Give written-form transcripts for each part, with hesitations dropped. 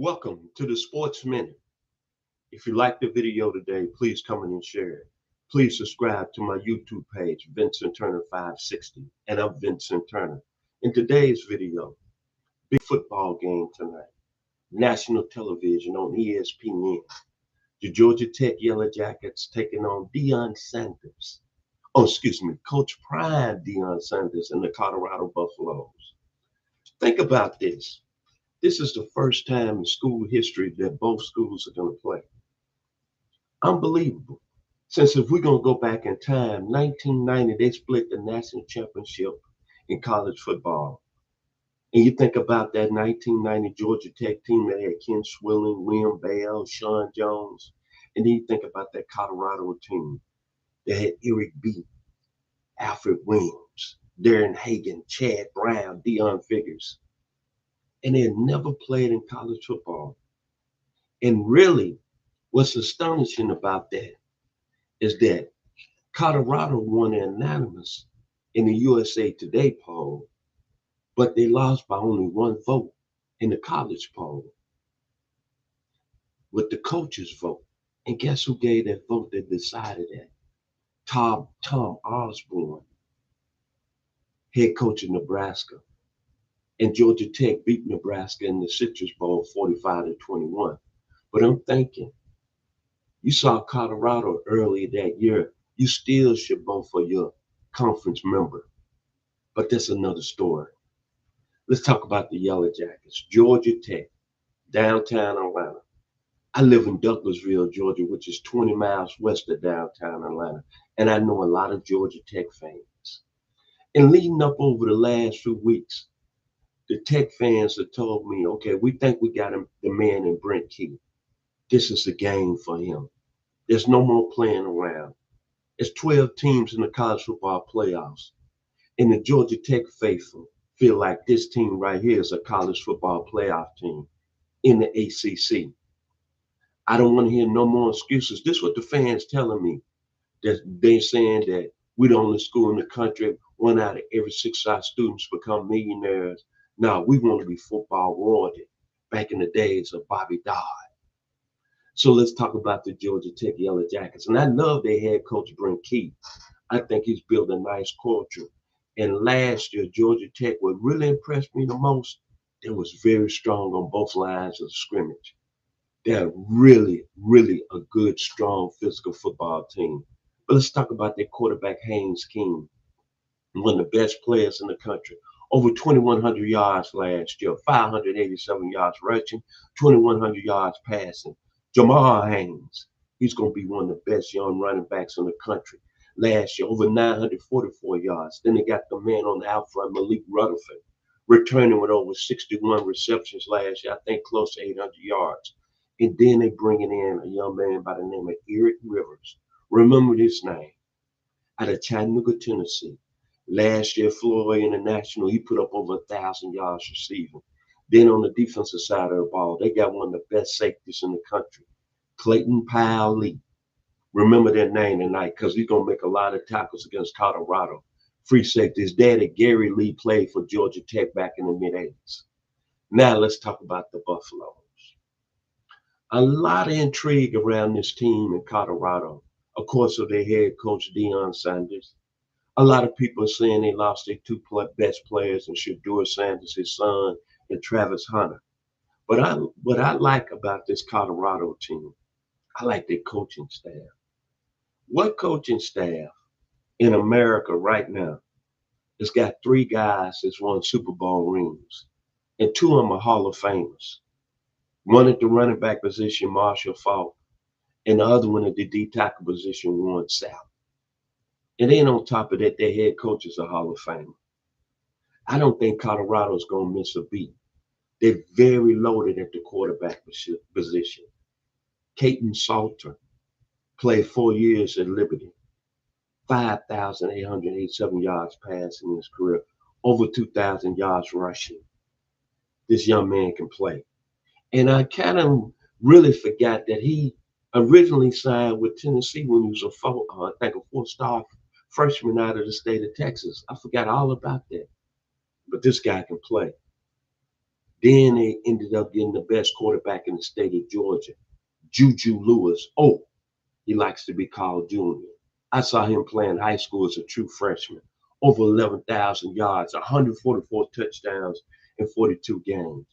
Welcome to the Sports Minute. If you like the video today, please comment and share it. Please subscribe to my YouTube page, Vincent Turner 560, and I'm Vincent Turner. In today's video, big football game tonight, national television on ESPN. The Georgia Tech Yellow Jackets taking on Deion Sanders. Coach Prime Deion Sanders and the Colorado Buffaloes. Think about this. This is the first time in school history that both schools are going to play. Unbelievable. Since if we're going to go back in time, 1990, they split the national championship in college football. And you think about that 1990 Georgia Tech team that had Ken Swilling, William Bell, Sean Jones. And then you think about that Colorado team that had Eric B., Alfred Williams, Darren Hagan, Chad Brown, Deion Figures. And they had never played in college football. And really, what's astonishing about that is that Colorado won unanimous in the USA Today poll, but they lost by only one vote in the college poll with the coaches' vote. And guess who gave that vote that decided that? Tom Osborne, head coach of Nebraska. And Georgia Tech beat Nebraska in the Citrus Bowl 45-21. But I'm thinking, you saw Colorado earlier that year. You still should vote for your conference member. But that's another story. Let's talk about the Yellow Jackets. Georgia Tech, downtown Atlanta. I live in Douglasville, Georgia, which is 20 miles west of downtown Atlanta. And I know a lot of Georgia Tech fans. And leading up over the last few weeks, the Tech fans have told me, okay, we think we got the man in Brent Key. This is a game for him. There's no more playing around. It's 12 teams in the college football playoffs. And the Georgia Tech faithful feel like this team right here is a college football playoff team in the ACC. I don't want to hear no more excuses. This is what the fans telling me. That they're saying that we're the only school in the country, 1 out of every 6 of our students become millionaires. No, we want to be football royalty back in the days of Bobby Dodd. So let's talk about the Georgia Tech Yellow Jackets. And I love their head coach, Brent Key. I think he's built a nice culture. And last year, Georgia Tech, what really impressed me the most, they was very strong on both lines of scrimmage. They're really, really a good, strong, physical football team. But let's talk about their quarterback, Haynes King, one of the best players in the country. Over 2,100 yards last year, 587 yards rushing, 2,100 yards passing. Jamal Haynes, he's going to be one of the best young running backs in the country. Last year, over 944 yards. Then they got the man on the out front, Malik Rutherford, returning with over 61 receptions last year, I think close to 800 yards. And then they bringing in a young man by the name of Eric Rivers. Remember this name, out of Chattanooga, Tennessee. Last year, Florida International, he put up over 1,000 yards receiving. Then on the defensive side of the ball, they got one of the best safeties in the country, Clayton Powell Lee. Remember that name tonight because he's going to make a lot of tackles against Colorado. Free safety. His daddy, Gary Lee, played for Georgia Tech back in the mid-'80s. Now let's talk about the Buffaloes. A lot of intrigue around this team in Colorado, of course, of their head coach, Deion Sanders. A lot of people are saying they lost their two best players, and Shedeur Sanders, his son, and Travis Hunter. But what I like about this Colorado team, I like their coaching staff. What coaching staff in America right now has got 3 guys that's won Super Bowl rings, and 2 of them are Hall of Famers. One at the running back position, Marshall Faulk, and the other one at the D tackle position, Warren Sapp. And then on top of that, their head coach is a Hall of Famer. I don't think Colorado's going to miss a beat. They're very loaded at the quarterback position. Caden Salter played 4 years at Liberty, 5,887 yards passing in his career, over 2,000 yards rushing. This young man can play. And I kind of really forgot that he originally signed with Tennessee when he was a 4-star freshman out of the state of Texas. I forgot all about that. But this guy can play. Then they ended up getting the best quarterback in the state of Georgia, Juju Lewis. Oh, he likes to be called Junior. I saw him playing high school as a true freshman. Over 11,000 yards, 144 touchdowns in 42 games.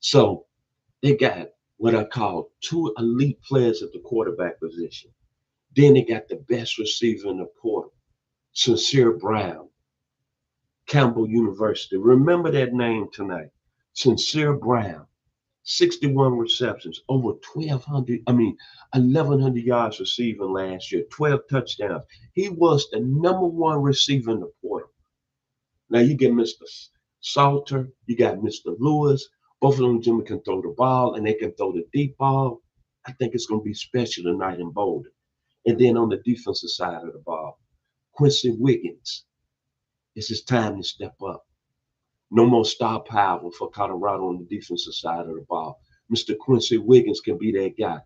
So they got what I call two elite players at the quarterback position. Then they got the best receiver in the portal, Sincere Brown, Campbell University. Remember that name tonight. Sincere Brown, 61 receptions, over 1,100 yards receiving last year, 12 touchdowns. He was the number one receiver in the portal. Now you get Mr. Salter, you got Mr. Lewis. Both of them gentlemen can throw the ball and they can throw the deep ball. I think it's going to be special tonight in Boulder. And then on the defensive side of the ball, Quincy Wiggins. It's his time to step up. No more star power for Colorado on the defensive side of the ball. Mr. Quincy Wiggins can be that guy.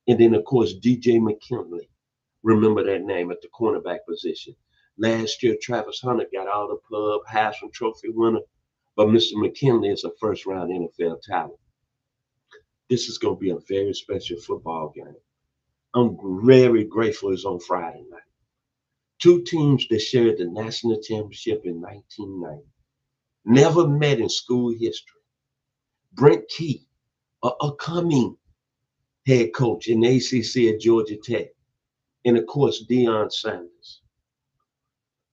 And then, of course, DJ McKinley. Remember that name at the cornerback position. Last year, Travis Hunter got all the pub, Heisman Trophy winner, but Mr. McKinley is a first-round NFL talent. This is going to be a very special football game. I'm very grateful it's on Friday night. Two teams that shared the national championship in 1990 never met in school history. Brent Key, a upcoming head coach in the ACC at Georgia Tech, and of course, Deion Sanders.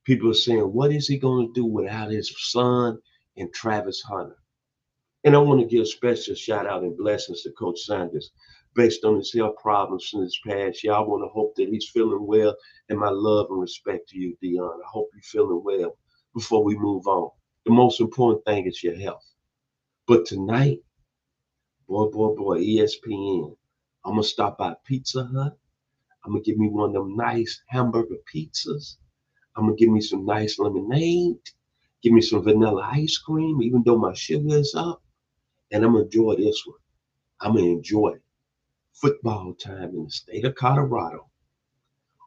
People are saying, what is he going to do without his son and Travis Hunter? And I want to give a special shout out and blessings to Coach Sanders. Based on his health problems in his past year, I want to hope that he's feeling well. And my love and respect to you, Deion. I hope you're feeling well before we move on. The most important thing is your health. But tonight, boy, ESPN, I'm going to stop by Pizza Hut. I'm going to give me one of them nice hamburger pizzas. I'm going to give me some nice lemonade. Give me some vanilla ice cream, even though my sugar is up. And I'm going to enjoy this one. I'm going to enjoy football time in the state of Colorado.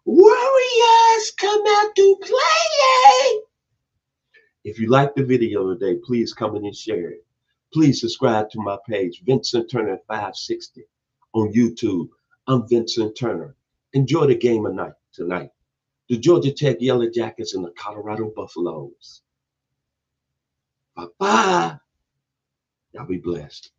Warriors come out to play! If you like the video today, please come in and share it. Please subscribe to my page, Vincent Turner 560 on YouTube. I'm Vincent Turner. Enjoy the game of night tonight. The Georgia Tech Yellow Jackets and the Colorado Buffaloes. Bye-bye. Y'all be blessed.